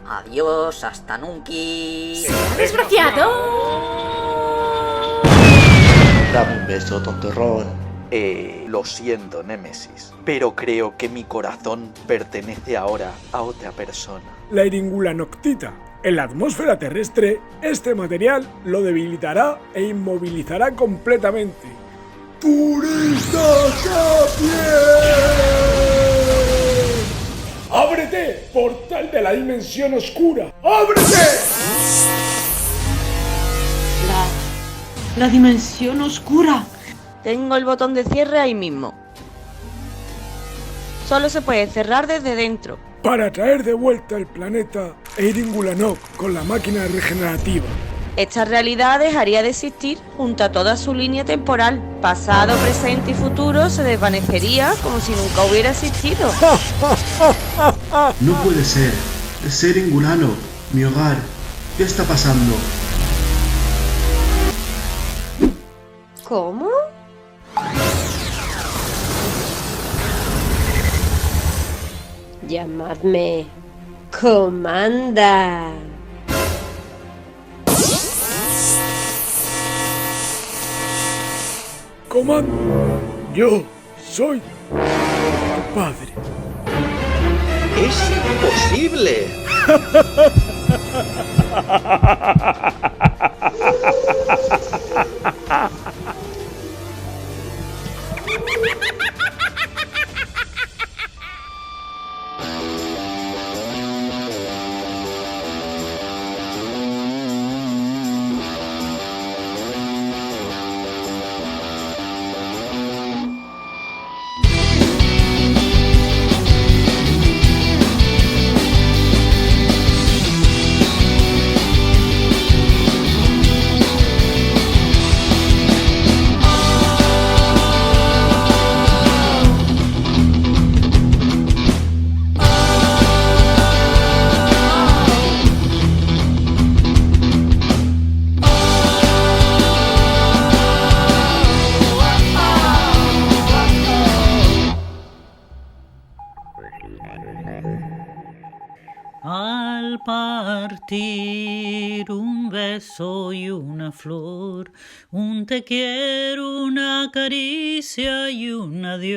Adiós, hasta nunca. ¡Desgraciado! Dame un beso, tontorrón. Lo siento, Némesis, pero creo que mi corazón pertenece ahora a otra persona. La Iríngula noctita. En la atmósfera terrestre, este material lo debilitará e inmovilizará completamente. ¡Turista Sapiens! ¡Ábrete, portal de la dimensión oscura! ¡Ábrete! La dimensión oscura. Tengo el botón de cierre ahí mismo. Solo se puede cerrar desde dentro. Para traer de vuelta el planeta Iríngula Nock con la máquina regenerativa. Esta realidad dejaría de existir junto a toda su línea temporal. Pasado, presente y futuro se desvanecería como si nunca hubiera existido. No puede ser. Es Iringulano, mi hogar. ¿Qué está pasando? ¿Cómo? Llamadme Comanda. Comando, yo soy tu padre. ¡Es imposible! Al partir un beso y una flor, un te quiero, una caricia y un adiós.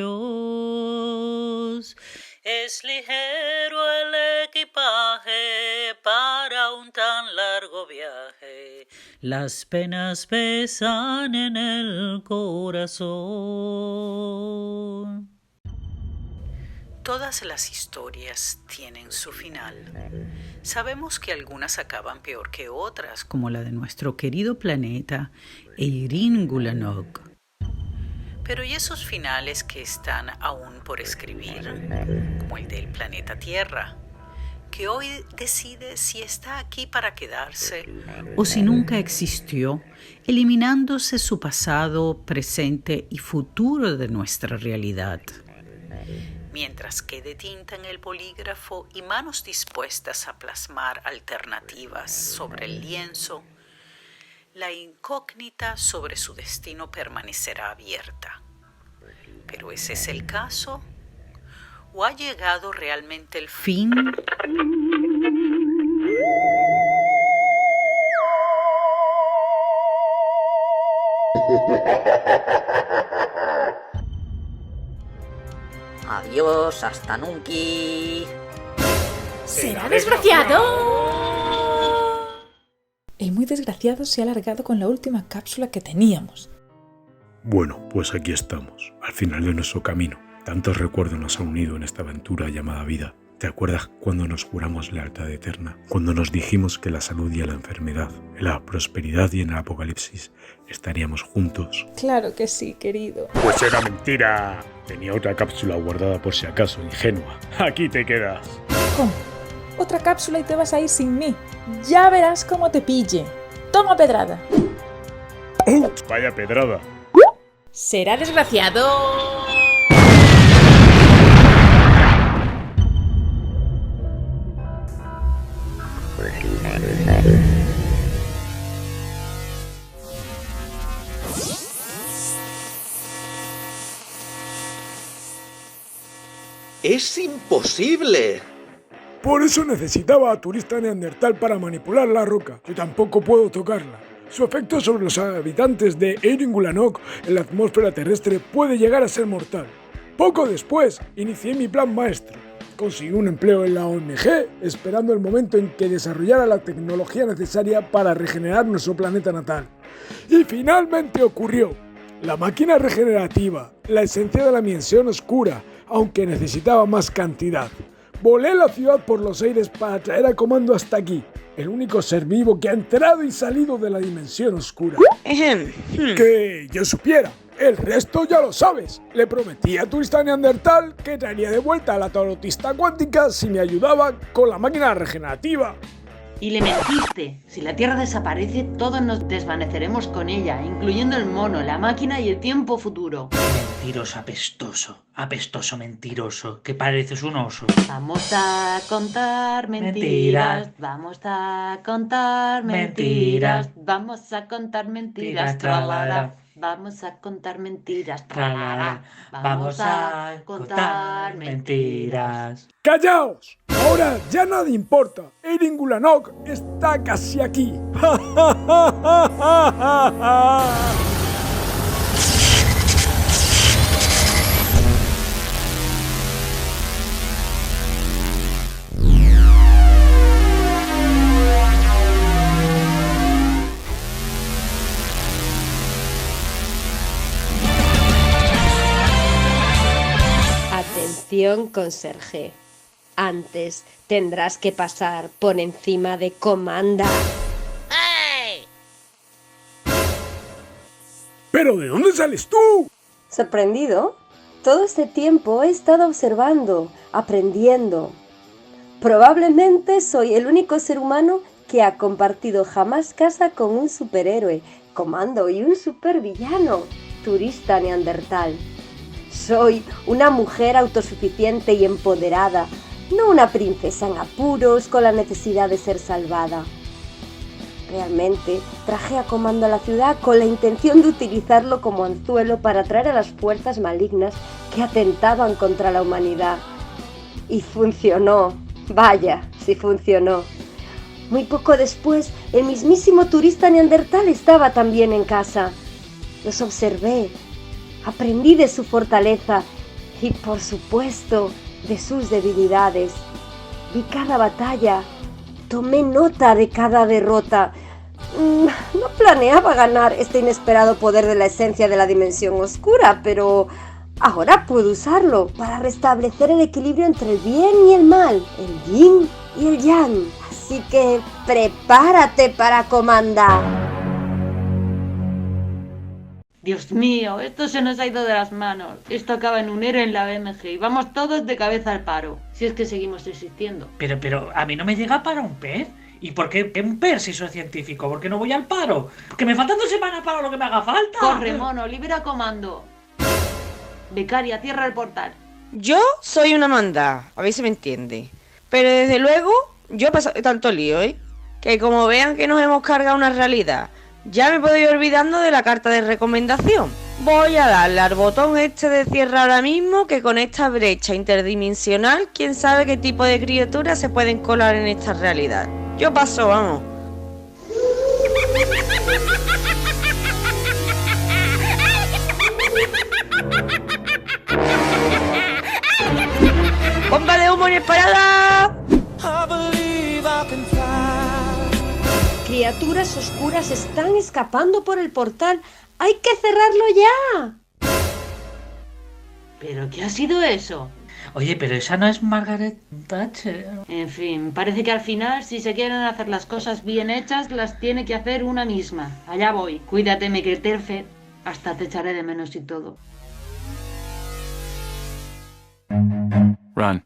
Es ligero el equipaje para un tan largo viaje. Las penas pesan en el corazón. Todas las historias tienen su final. Sabemos que algunas acaban peor que otras, como la de nuestro querido planeta Iríngula Nock. Pero ¿y esos finales que están aún por escribir? Como el del planeta Tierra, que hoy decide si está aquí para quedarse o si nunca existió, eliminándose su pasado, presente y futuro de nuestra realidad. Mientras quede tinta en el bolígrafo y manos dispuestas a plasmar alternativas sobre el lienzo, la incógnita sobre su destino permanecerá abierta. ¿Pero ese es el caso? ¿O ha llegado realmente el fin? Adiós, hasta nunca. ¿Será desgraciado? El muy desgraciado se ha alargado con la última cápsula que teníamos. Bueno, pues aquí estamos, al final de nuestro camino. Tantos recuerdos nos han unido en esta aventura llamada vida. ¿Te acuerdas cuando nos juramos lealtad eterna? Cuando nos dijimos que la salud y la enfermedad, en la prosperidad y en el apocalipsis estaríamos juntos. Claro que sí, querido. Pues era mentira. Tenía otra cápsula guardada por si acaso, ingenua. Aquí te quedas. ¿Cómo? Otra cápsula y te vas a ir sin mí. Ya verás cómo te pille. Toma pedrada. ¡Auch! Vaya pedrada. ¿Será desgraciado? ¡Es imposible! Por eso necesitaba a turista neandertal para manipular la roca. Yo tampoco puedo tocarla. Su efecto sobre los habitantes de Eiringulanok en la atmósfera terrestre puede llegar a ser mortal. Poco después, inicié mi plan maestro. Conseguí un empleo en la ONG, esperando el momento en que desarrollara la tecnología necesaria para regenerar nuestro planeta natal. Y finalmente ocurrió. La máquina regenerativa, la esencia de la dimensión oscura, aunque necesitaba más cantidad. Volé la ciudad por los aires para traer a Comando hasta aquí, el único ser vivo que ha entrado y salido de la dimensión oscura. Que yo supiera. El resto ya lo sabes. Le prometí a turista neandertal que traería de vuelta a la tarotista cuántica si me ayudaba con la máquina regenerativa. Y le mentiste. Si la Tierra desaparece, todos nos desvaneceremos con ella, incluyendo el mono, la máquina y el tiempo futuro. Mentiroso, apestoso mentiroso, que pareces un oso. Vamos a contar mentiras, vamos a contar mentiras, vamos a contar mentiras, tralala. Vamos a contar mentiras, tralala. Vamos a contar mentiras. ¡Callaos! Ahora ya nada importa. Eiringulanok está casi aquí. Atención, conserje. Antes tendrás que pasar por encima de Comanda. ¿Pero de dónde sales tú? ¿Sorprendido? Todo este tiempo he estado observando, aprendiendo. Probablemente soy el único ser humano que ha compartido jamás casa con un superhéroe, Comando, y un supervillano, turista neandertal. Soy una mujer autosuficiente y empoderada, no una princesa en apuros con la necesidad de ser salvada. Realmente traje a Comando a la ciudad con la intención de utilizarlo como anzuelo para atraer a las fuerzas malignas que atentaban contra la humanidad. Y funcionó. Vaya, sí funcionó. Muy poco después, el mismísimo turista neandertal estaba también en casa. Los observé. Aprendí de su fortaleza y, por supuesto, de sus debilidades. Vi cada batalla, tomé nota de cada derrota. No planeaba ganar este inesperado poder de la esencia de la dimensión oscura, pero ahora puedo usarlo para restablecer el equilibrio entre el bien y el mal, el yin y el yang. Así que prepárate para comandar. Dios mío, esto se nos ha ido de las manos. Esto acaba en un héroe en la BMG y vamos todos de cabeza al paro, si es que seguimos existiendo. Pero a mí no me llega para un PER. ¿Y por qué un PER si soy científico? ¿Por qué no voy al paro? Que me faltan 2 semanas para lo que me haga falta. Corre, mono, libera Comando. Becaria, cierra el portal. Yo soy una manda, a ver si me entiende. Pero desde luego, yo he pasado tanto lío, que como vean que nos hemos cargado una realidad, ya me puedo ir olvidando de la carta de recomendación. Voy a darle al botón este de cierre ahora mismo, que con esta brecha interdimensional, quién sabe qué tipo de criaturas se pueden colar en esta realidad. Yo paso, vamos. ¡Bomba de humo inesperada! Criaturas oscuras están escapando por el portal. ¡Hay que cerrarlo ya! ¿Pero qué ha sido eso? Oye, pero esa no es Margaret Thatcher. En fin, parece que al final, si se quieren hacer las cosas bien hechas, las tiene que hacer una misma. Allá voy. Cuídate, Mequeterfe. Hasta te echaré de menos y todo. Run.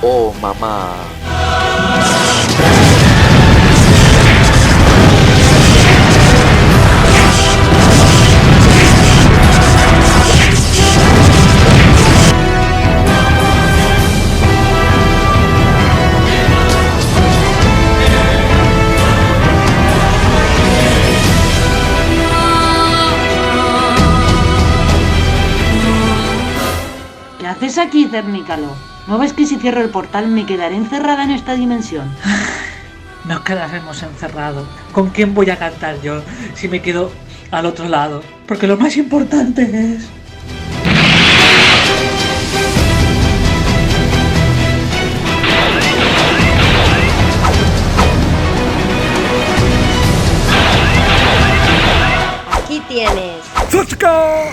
Oh, mamá. ¿Qué haces aquí, Cernícalo? ¿No ves que si cierro el portal me quedaré encerrada en esta dimensión? Nos quedaremos encerrados. ¿Con quién voy a cantar yo si me quedo al otro lado? Porque lo más importante es... Aquí tienes. ¡Zasca!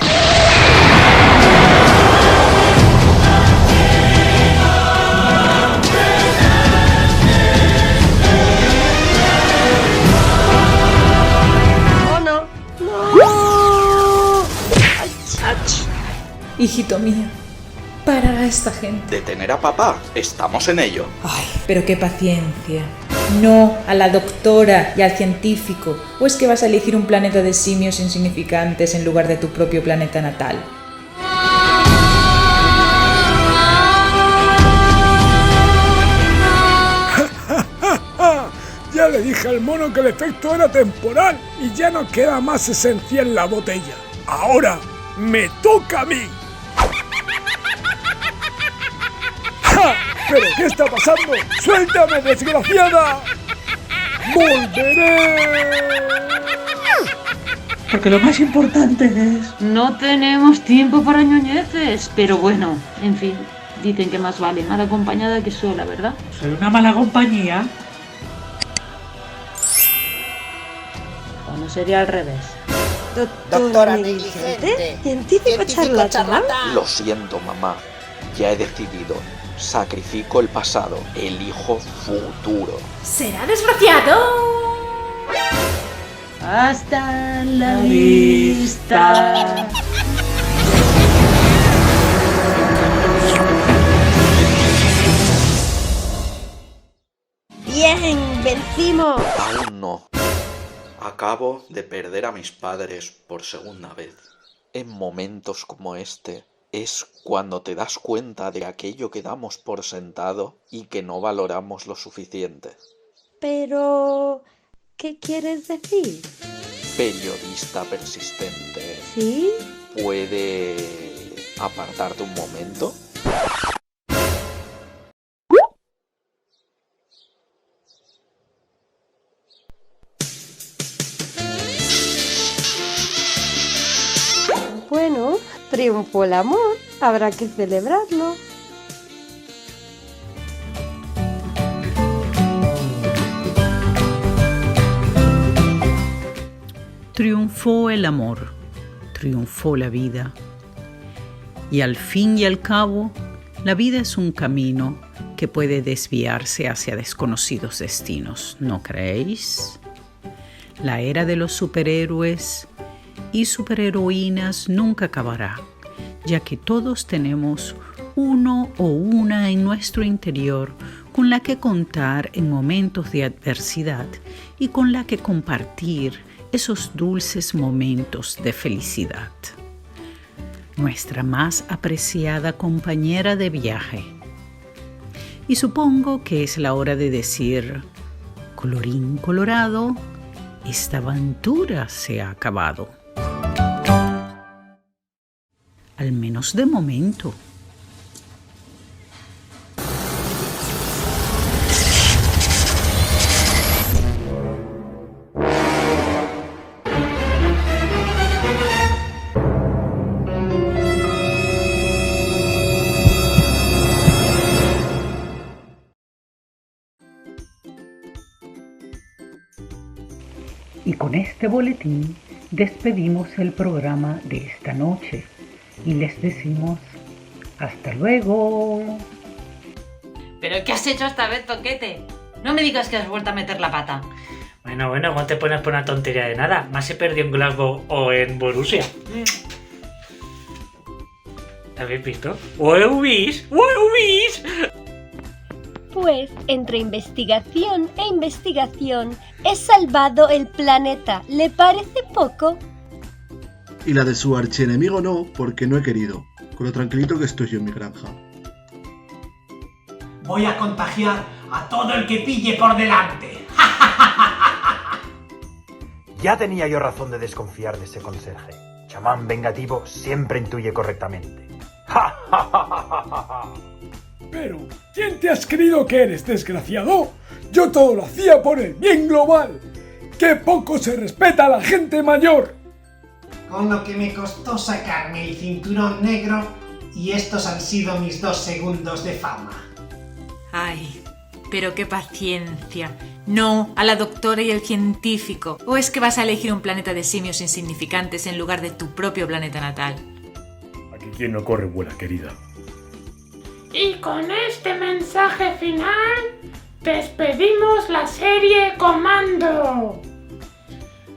¡Oh, no! ¡No! Hijito mío, para a esta gente. Detener a papá. Estamos en ello. Ay, pero qué paciencia. No a la doctora y al científico. ¿O es que vas a elegir un planeta de simios insignificantes en lugar de tu propio planeta natal? Ya le dije al mono que el efecto era temporal y ya no queda más esencia en la botella. Ahora me toca a mí. ¡Ja! ¿Pero qué está pasando? ¡Suéltame, desgraciada! ¡Volveré! Porque lo más importante es... No tenemos tiempo para ñoñeces. Pero bueno, en fin, dicen que más vale mal acompañada que sola, ¿verdad? Soy una mala compañía. ¿O no sería al revés? Doctora negligente. Científico charlatán. Lo siento, mamá. Ya he decidido. Sacrifico el pasado. Elijo futuro. ¡Será desgraciado! Hasta la vista. Bien, vencimos. Aún no. Acabo de perder a mis padres por segunda vez. En momentos como este es cuando te das cuenta de aquello que damos por sentado y que no valoramos lo suficiente. Pero... ¿qué quieres decir? Periodista persistente. ¿Sí? ¿Puede apartarte un momento? Bueno, triunfó el amor. Habrá que celebrarlo. Triunfó el amor, triunfó la vida. Y al fin y al cabo, la vida es un camino que puede desviarse hacia desconocidos destinos, ¿no creéis? La era de los superhéroes y superheroínas nunca acabará, ya que todos tenemos uno o una en nuestro interior con la que contar en momentos de adversidad y con la que compartir esos dulces momentos de felicidad. Nuestra más apreciada compañera de viaje. Y supongo que es la hora de decir, colorín colorado, esta aventura se ha acabado. Al menos de momento. Y con este boletín despedimos el programa de esta noche y les decimos hasta luego. ¿Pero qué has hecho esta vez, Toquete? No me digas que has vuelto a meter la pata. Bueno, no te pones por una tontería de nada. Más se perdió en Glasgow o en Borussia. ¿Habéis visto? ¡Huevis! después, entre investigación e investigación, he salvado el planeta. ¿Le parece poco? Y la de su archienemigo no, porque no he querido. Con lo tranquilito que estoy yo en mi granja. Voy a contagiar a todo el que pille por delante. Ya tenía yo razón de desconfiar de ese conserje. Chamán vengativo siempre intuye correctamente. Pero, ¿quién te has creído que eres, desgraciado? Yo todo lo hacía por el bien global. ¡Qué poco se respeta a la gente mayor! Con lo que me costó sacarme el cinturón negro, y estos han sido mis 2 segundos de fama. Ay, pero qué paciencia. No a la doctora y el científico. ¿O es que vas a elegir un planeta de simios insignificantes en lugar de tu propio planeta natal? Aquí quien no corre vuela, querida. Y con este mensaje final, despedimos la serie Comando.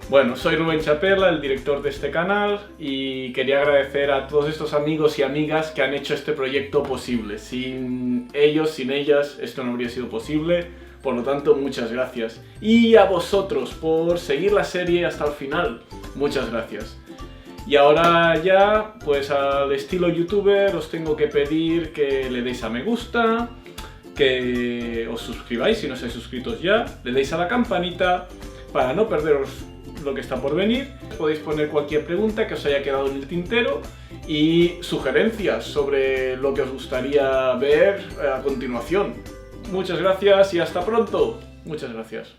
Bueno, soy Rubén Chapela, el director de este canal, y quería agradecer a todos estos amigos y amigas que han hecho este proyecto posible. Sin ellos, sin ellas, esto no habría sido posible, por lo tanto, muchas gracias. Y a vosotros por seguir la serie hasta el final, muchas gracias. Y ahora ya, pues al estilo youtuber, os tengo que pedir que le deis a me gusta, que os suscribáis si no estáis suscritos ya, le deis a la campanita para no perderos lo que está por venir. Podéis poner cualquier pregunta que os haya quedado en el tintero y sugerencias sobre lo que os gustaría ver a continuación. Muchas gracias y hasta pronto. Muchas gracias.